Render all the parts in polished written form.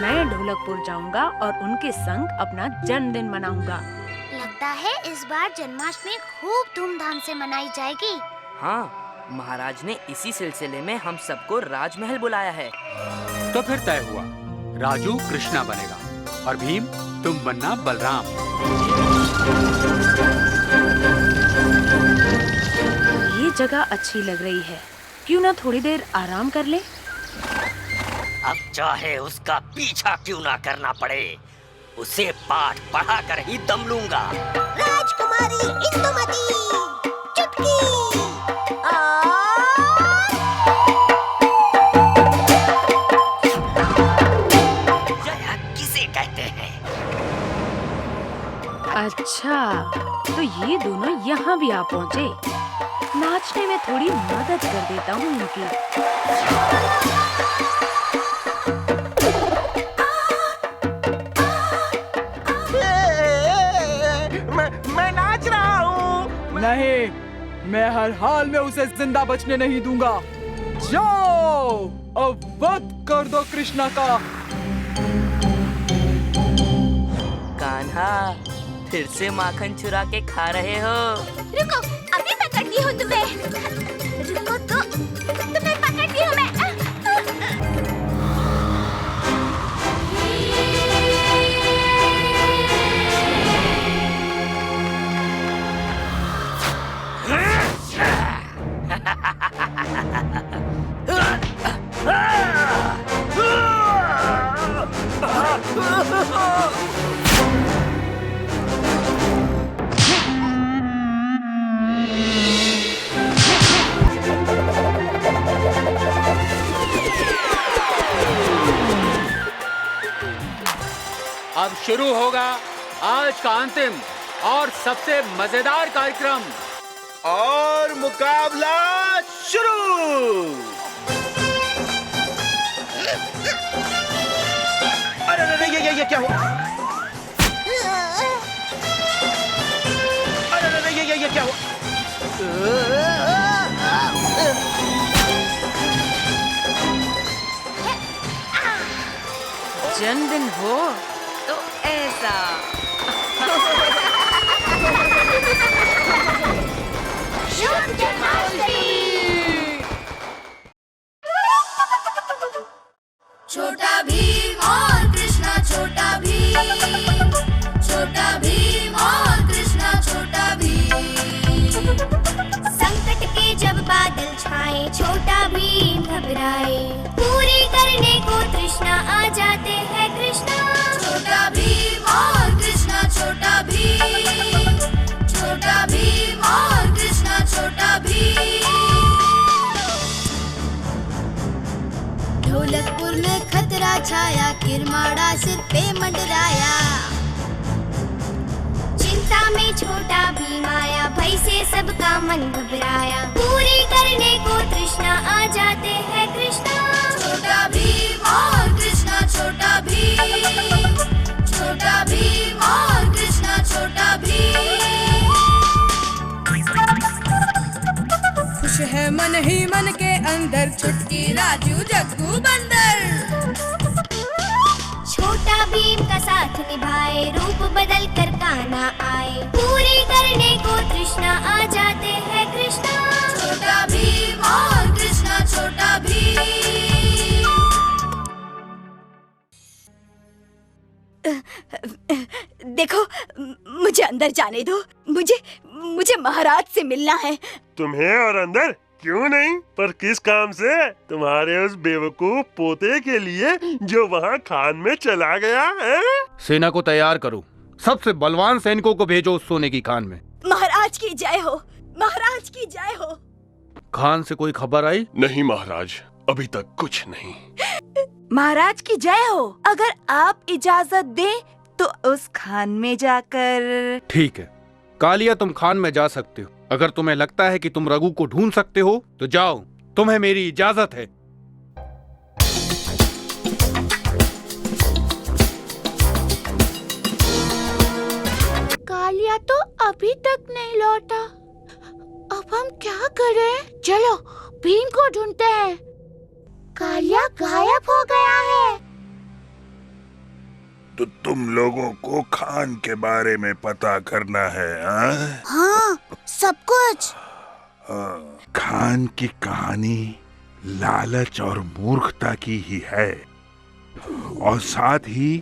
मैं ढोलकपुर जाऊंगा और उनके संग अपना जन्मदिन मनाऊंगा। लगता है इस बार जन्माष्टमी खूब धूमधाम से मनाई जाएगी। हाँ, महाराज ने इसी सिलसिले में हम सबको राजमहल बुलाया है। तो फिर तय हुआ, राजू कृष्णा बनेगा और भीम तुम बनना बलराम। ये जगह अच्छी लग रही है, क्यों ना थोड़ी देर आराम कर ले। अब चाहे उसका पीछा क्यों ना करना पड़े, उसे पाठ पढ़ा कर ही दम लूंगा। राजकुमारी इंदुमती, चुटकी। यह किसे कहते हैं? अच्छा, तो ये दोनों यहाँ भी आ पहुँचे। नाचने में थोड़ी मदद कर देता हूँ इनकी। मैं नाच रहा हूँ। नहीं, मैं हर हाल में उसे जिंदा बचने नहीं दूंगा। जाओ, अब वध कर दो कृष्णा का। कान्हा, फिर से माखन चुरा के खा रहे हो? रुको, अभी पकड़ती हूँ तुम्हें। रुको तो, तुम्हें पकड़ती हूँ मैं। अब शुरू होगा आज का अंतिम और सबसे मजेदार कार्यक्रम। और मुकाबला शुरू। अरे ये क्या हुआ? अरे ये क्या हुआ? जन्मदिन हो तो ऐसा। शुभ जन्माष्टमी। छोटा भीम और कृष्णा, छोटा भीम, छोटा भीम और कृष्णा, छोटा भीम। संकट के जब बादल छाए, छोटा भीम घबराए। पूरी करने को तृष्णा आ जाते हैं कृष्णा। छोटा भीम और कृष्णा, छोटा भीम, छोटा भीम और कृष्णा, छोटा भीम। ढोलकपुर में खतरा छाया, किरमाड़ा सिर पे मंडराया। चिंता में छोटा भीम आया, भय से सबका मन घबराया। पूरी करने को तृष्णा आ जाते हैं कृष्णा। छोटा भीम और कृष्णा, छोटा भीम, छोटा भीम और कृष्णा, छोटा भीम। खुश है मन ही मन के अंदर, चुटकी राजू जग्गू बंदर। छोटा भीम का साथ निभाए, रूप बदल कर कान्हा आए। पूरी करने को तृष्णा आ जाते हैं कृष्णा। छोटा भीम और कृष्णा, छोटा भीम। देखो, मुझे अंदर जाने दो। मुझे महाराज से मिलना है। तुम्हें और अंदर क्यों नहीं, पर किस काम से? तुम्हारे उस बेवकूफ पोते के लिए जो वहाँ खान में चला गया है। सेना को तैयार करो, सबसे बलवान सैनिकों को भेजो उस सोने की खान में। महाराज की जय हो, महाराज की जय हो। खान से कोई खबर आई? नहीं महाराज, अभी तक कुछ नहीं। महाराज की जय हो। अगर आप इजाजत दें तो उस खान में जाकर। ठीक है, कालिया तुम खान में जा सकते हो। अगर तुम्हें लगता है कि तुम रघु को ढूंढ सकते हो तो जाओ, तुम्हें मेरी इजाजत है। कालिया तो अभी तक नहीं लौटा। अब हम क्या करें? चलो भीम को ढूंढते हैं। कालिया गायब हो गया है। तो तुम लोगों को खान के बारे में पता करना है, हाँ? हाँ, सब कुछ। खान की कहानी लालच और मूर्खता की ही है, और साथ ही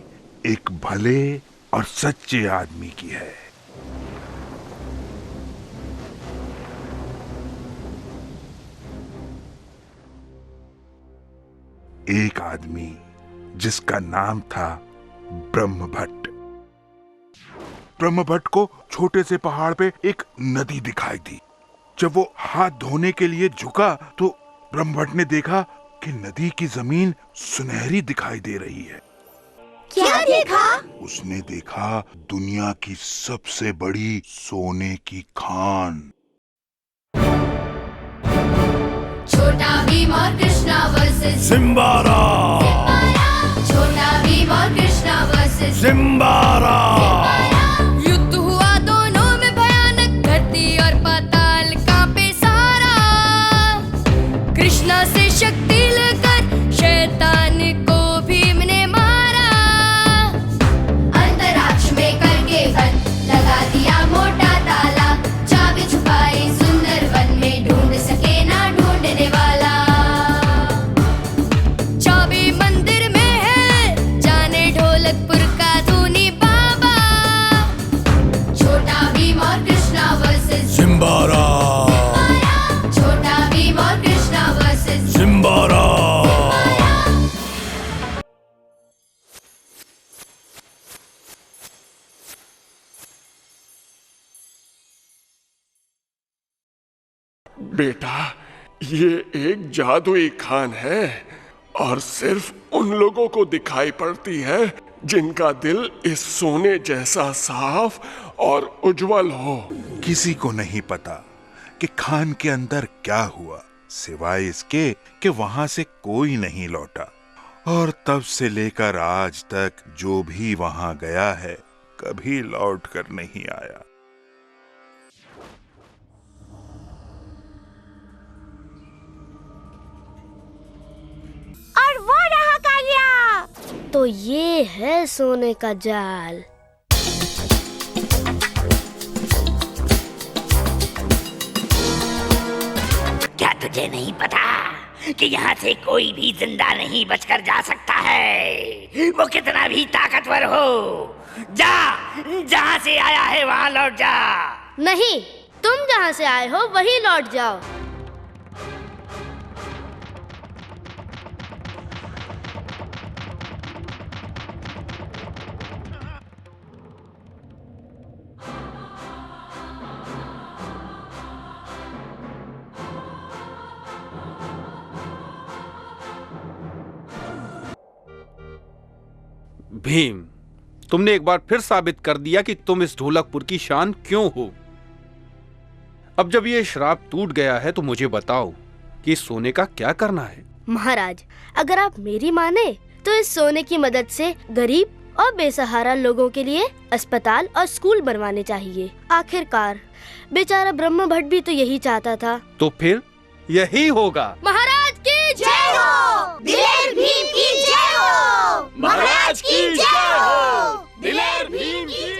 एक भले और सच्चे आदमी की है। एक आदमी जिसका नाम था ब्रह्मभट्ट। ब्रह्मभट्ट को छोटे से पहाड़ पे एक नदी दिखाई दी। जब वो हाथ धोने के लिए झुका तो ब्रह्मभट्ट ने देखा कि नदी की जमीन सुनहरी दिखाई दे रही है। क्या देखा? उसने देखा दुनिया की सबसे बड़ी सोने की खान। छोटा भीम और कृष्णा वर्सेस सिम्बारा। छोटा भीम और कृष्णा वर्सेस सिम्बारा। युद्ध हुआ दोनों में भयानक, धरती और पाताल कांपे सारा। कृष्णा से शक्ति लेकर शैतान को भीम ने मारा। अंतरिक्ष में करके बंद लगा दिया मोटा ताला। चाबी छुपाई सुंदर वन में, ढूंढ सके ना ढूंढने वाला। चाबी मंदिर में है, जाने ढोलकपुर का धूनी बाबा। छोटा भीम और कृष्णा वर्सेस सिम्बारा। छोटा भीम और कृष्णा वर्सेस सिम्बारा। बेटा, ये एक जादुई खान है और सिर्फ उन लोगों को दिखाई पड़ती है जिनका दिल इस सोने जैसा साफ और उज्जवल हो। किसी को नहीं पता कि खान के अंदर क्या हुआ, सिवाय इसके कि वहां से कोई नहीं लौटा। और तब से लेकर आज तक जो भी वहां गया है, कभी लौट कर नहीं आया। और वो रहा कालिया। तो ये है सोने का जाल। क्या तुझे नहीं पता कि यहाँ से कोई भी जिंदा नहीं बचकर जा सकता है, वो कितना भी ताकतवर हो। जा, जहाँ से आया है वहाँ लौट जा। नहीं, तुम जहाँ से आए हो वहीं लौट जाओ। भीम, तुमने एक बार फिर साबित कर दिया कि तुम इस ढोलकपुर की शान क्यों हो। अब जब ये श्राप टूट गया है तो मुझे बताओ कि इस सोने का क्या करना है। महाराज, अगर आप मेरी माने तो इस सोने की मदद से गरीब और बेसहारा लोगों के लिए अस्पताल और स्कूल बनवाने चाहिए। आखिरकार बेचारा ब्रह्मभट्ट भी तो यही चाहता था। तो फिर यही होगा। महाराज की जय हो। दिलेर भीम की जय हो। महाराज की जय हो। दिलेर भीम की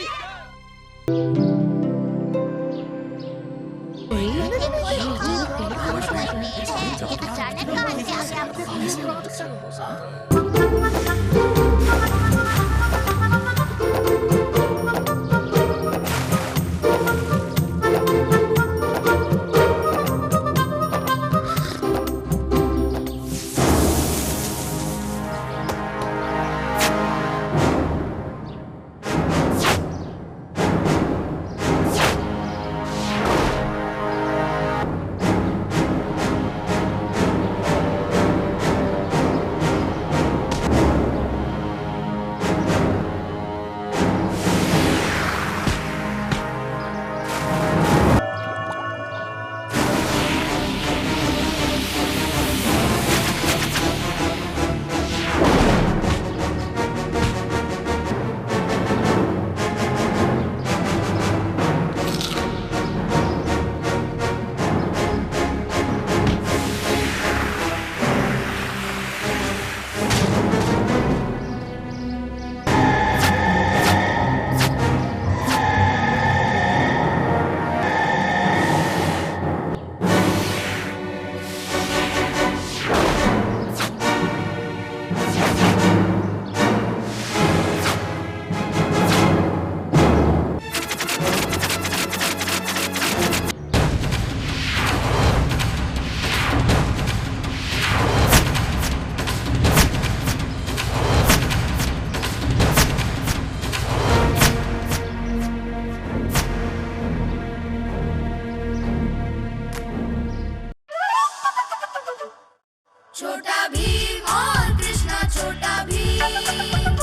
छोटा भीम और कृष्णा छोटा भीम,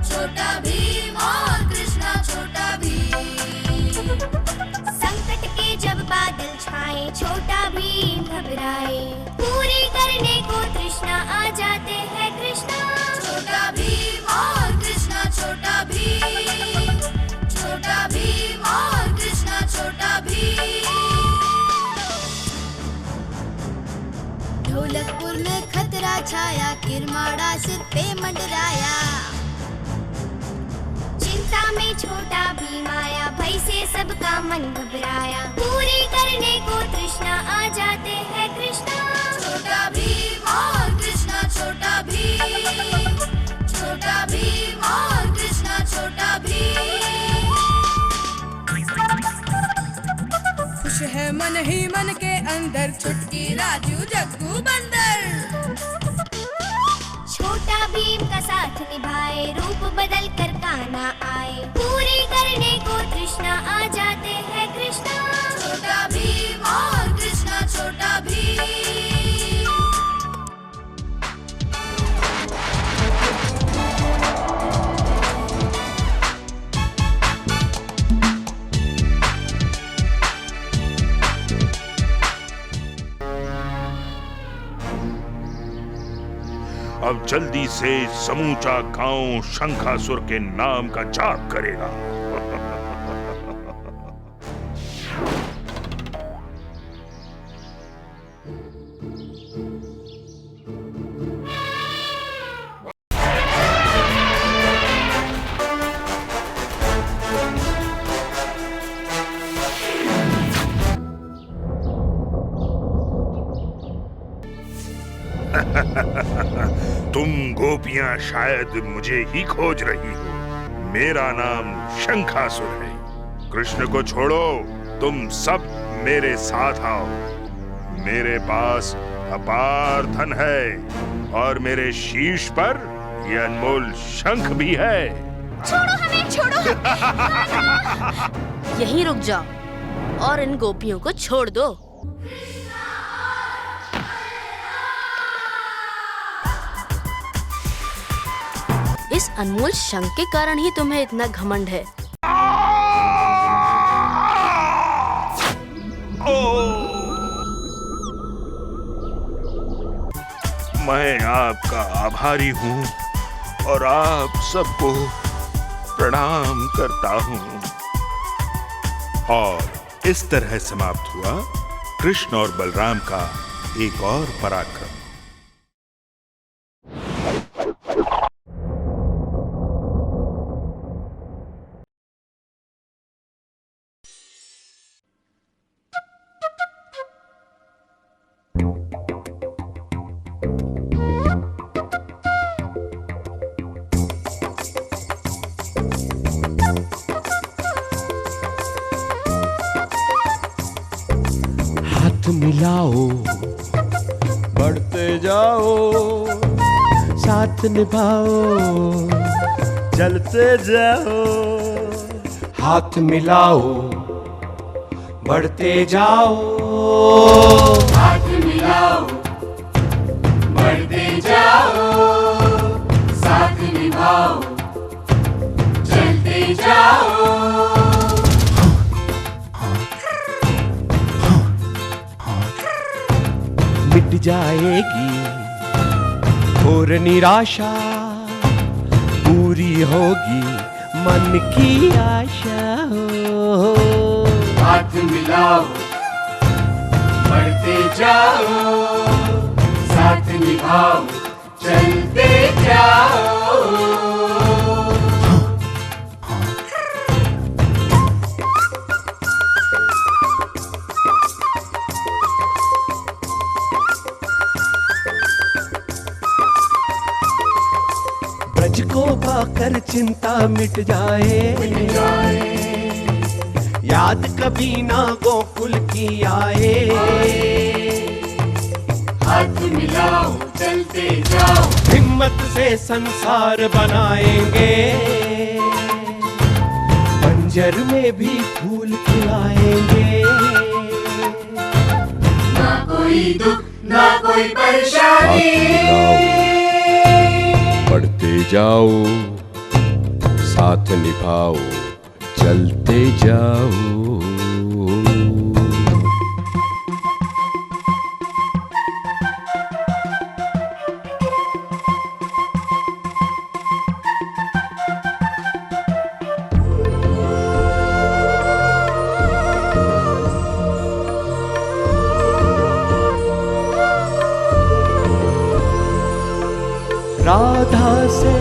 छोटा भीम और कृष्णा छोटा भीम। संकट के जब बादल छाए छोटा भीम घबराए, पूरी करने को तृष्णा आ जाते हैं कृष्णा। छोटा भीम और कृष्णा छोटा भीम, छोटा भीम और कृष्णा छोटा भीम। ढोलकपुर में खतरा छाया, किरमाड़ा सिर पे मंडराया। चिंता में छोटा भीम आया, भय से सबका मन घबराया, पूरी करने को तृष्णा आ जाते हैं कृष्णा। छोटा भीम और कृष्णा छोटा भीम, छोटा भीम और कृष्णा छोटा भीम। खुश है मन ही मन के अंदर, चुटकी राजू जग्गू बंदर। छोटा भीम का साथ निभाए, रूप बदल कर कान्हा आए, पूरी करने को तृष्णा आ जाते हैं कृष्णा। छोटा भीम और कृष्णा छोटा भीम। अब जल्दी से समूचा गांव शंखासुर के नाम का जाप करेगा। तुम गोपियां शायद मुझे ही खोज रही हो। मेरा नाम शंखासुर है। कृष्ण को छोड़ो, तुम सब मेरे साथ आओ। मेरे पास अपार धन है और मेरे शीश पर ये अनमोल शंख भी है। छोड़ो हमें, छोड़ो। यहीं रुक जाओ और इन गोपियों को छोड़ दो। इस अनमोल शंख के कारण ही तुम्हें इतना घमंड है। मैं आपका आभारी हूँ और आप सबको प्रणाम करता हूँ। और इस तरह समाप्त हुआ कृष्ण और बलराम का एक और पराक्रम। मिलाओ, बढ़ते जाओ, साथ निभाओ, चलते जाओ। हाथ मिलाओ, बढ़ते जाओ, हाथ मिलाओ, बढ़ते जाओ, साथ निभाओ, चलते जाओ। मिट जाएगी घोर निराशा, पूरी होगी मन की आशा हो। हाथ मिलाओ, बढ़ते जाओ, साथ निभाओ, चलते जाओ। ब्रज को पाकर चिंता मिट जाए, याद कभी ना गोकुल की आए। हाथ मिलाओ, चलते जाओ, हिम्मत से संसार बनाएंगे, बंजर में भी फूल खिलाएंगे। ना कोई दुख, ना कोई परेशानी। बढ़ते जाओ, साथ निभाओ, चलते जाओ। राधा से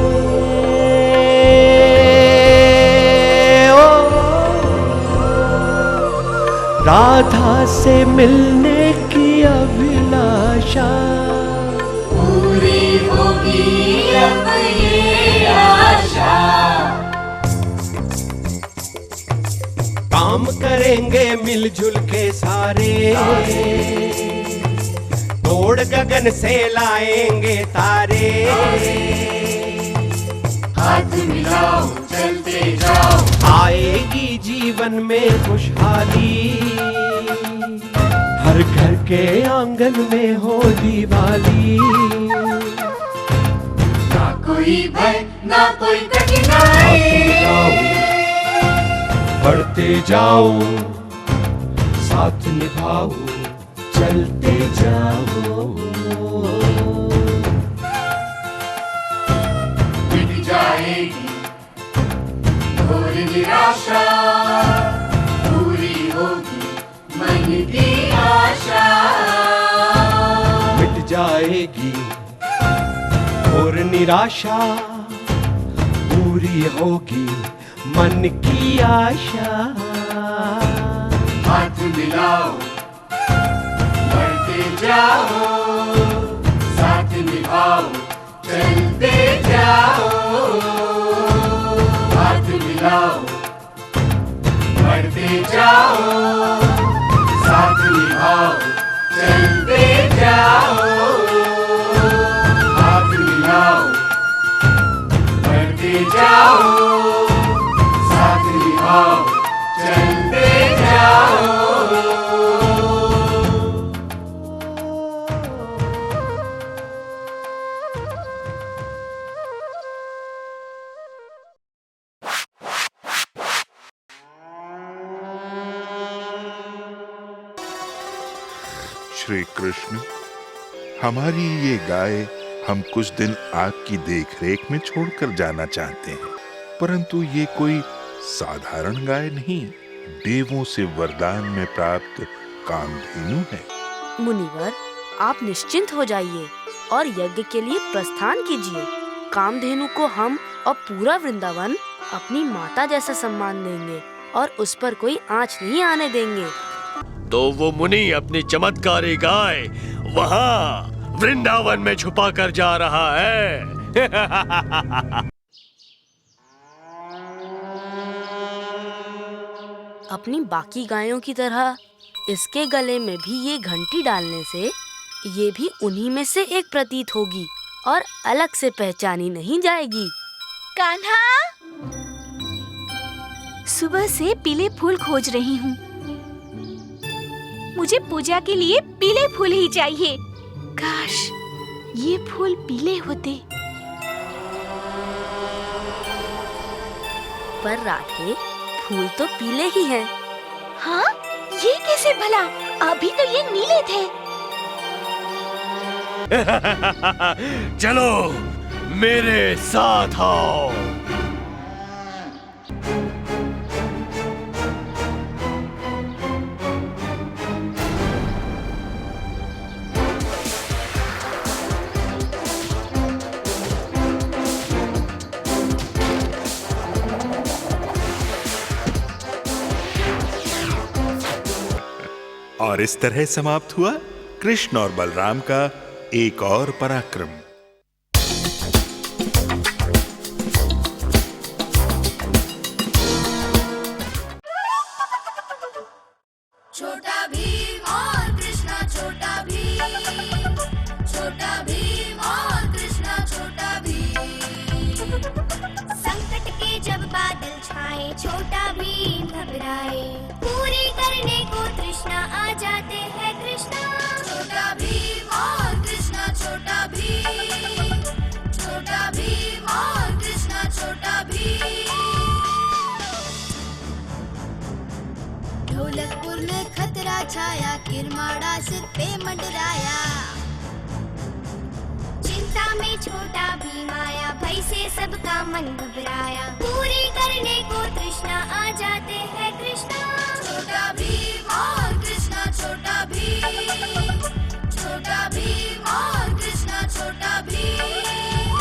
राधा से मिलने की अभिलाषा पूरी होगी अब ये आशा। काम करेंगे मिलजुल के सारे, तोड़ गगन से लाएंगे तारे। हाथ मिलाओ चलते जाओ, आएगी जीवन में खुशहाली, हर घर के आंगन में हो दिवाली। ना कोई भय ना कोई कठिनाई। बढ़ते जाओ, साथ निभाओ, चलते जाओ। मिट जाएगी घोर निराशा, पूरी होगी मन की आशा। मिट जाएगी घोर निराशा, पूरी होगी मन की आशा। हाथ मिलाओ बढ़ते जाओ, साथ निभाओ चलते जाओ। हाथ मिलाओ बढ़ते जाओ, साथ निभाओ चलते जाओ। हाथ मिलाओ बढ़ते जाओ, साथ निभाओ चलते जाओ। श्री कृष्ण, हमारी ये गाय हम कुछ दिन आपकी देखरेख में छोड़कर जाना चाहते हैं, परंतु ये कोई साधारण गाय नहीं, देवों से वरदान में प्राप्त कामधेनु है। मुनिवर, आप निश्चिंत हो जाइए और यज्ञ के लिए प्रस्थान कीजिए। कामधेनु को हम और पूरा वृंदावन अपनी माता जैसा सम्मान देंगे और उस पर कोई आंच नहीं आने देंगे। तो वो मुनि अपनी चमत्कारी गाय वहाँ वृंदावन में छुपा कर जा रहा है। अपनी बाकी गायों की तरह इसके गले में भी ये घंटी डालने से ये भी उन्हीं में से एक प्रतीत होगी और अलग से पहचानी नहीं जाएगी। कान्हा, सुबह से पीले फूल खोज रही हूँ। मुझे पूजा के लिए पीले फूल ही चाहिए। काश ये फूल पीले होते। पर राधे, फूल तो पीले ही हैं। हाँ, ये कैसे भला? अभी तो ये नीले थे। चलो मेरे साथ आओ। और इस तरह समाप्त हुआ कृष्ण और बलराम का एक और पराक्रम। छोटा भीम और कृष्णा छोटा भीम, छोटा भीम और कृष्णा छोटा भीम। संकट के जब बादल छाए छोटा भीम घबराए, पूरी करने को तृष्णा आ जाते हैं कृष्णा। छोटा भीम छाया किरमाड़ा सिर पे मंडराया। चिंता में छोटा भीम आया, भय से सबका मन घबराया। पूरी करने को तृष्णा आ जाते हैं कृष्णा। छोटा भीम और कृष्णा छोटा भीम, छोटा भीम और कृष्णा छोटा भीम।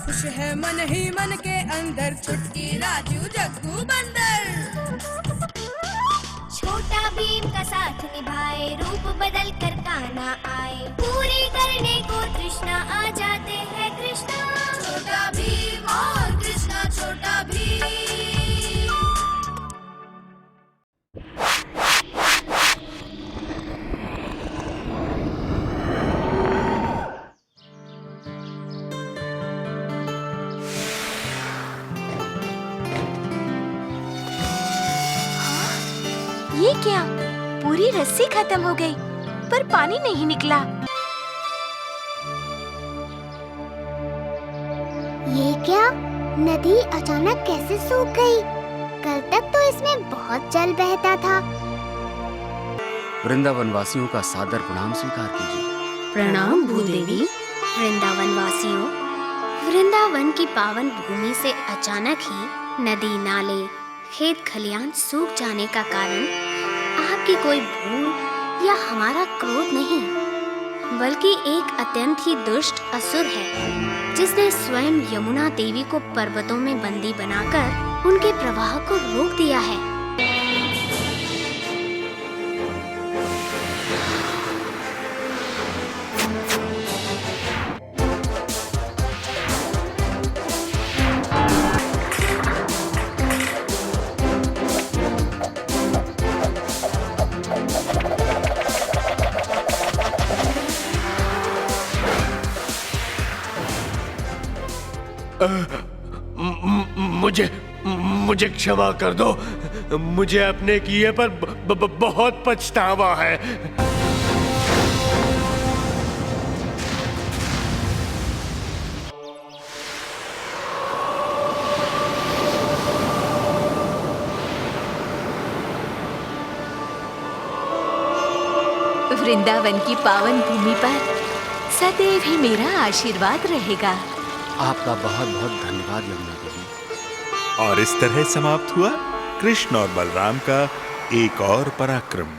खुश है मन ही मन के अंदर, चुटकी राजू जग्गू बंदर। छोटा भीम का साथ निभाए, रूप बदल कर कान्हा आए। पूरी करने को तृष्णा आ जाते हैं कृष्णा। छोटा भीम और कृष्णा छोटा भीम। ये क्या? पूरी रस्सी खत्म हो गई, पर पानी नहीं निकला। ये क्या? नदी अचानक कैसे सूख गई? कल तक तो इसमें बहुत जल बहता था। वृंदावन वासियों का सादर प्रणाम स्वीकार कीजिए। प्रणाम भूदेवी। वृंदावन वासियों, वृंदावन की पावन भूमि से अचानक ही नदी, नाले, खेत खलियान सूख जाने का कारण आपकी कोई भूल या हमारा क्रोध नहीं, बल्कि एक अत्यंत ही दुष्ट असुर है, जिसने स्वयं यमुना देवी को पर्वतों में बंदी बनाकर उनके प्रवाह को रोक दिया है। मुझे क्षमा कर दो। मुझे अपने किए पर बहुत पछतावा है। वृंदावन की पावन भूमि पर सदैव ही मेरा आशीर्वाद रहेगा। आपका बहुत बहुत धन्यवाद यमुना देवी। और इस तरह समाप्त हुआ कृष्ण और बलराम का एक और पराक्रम।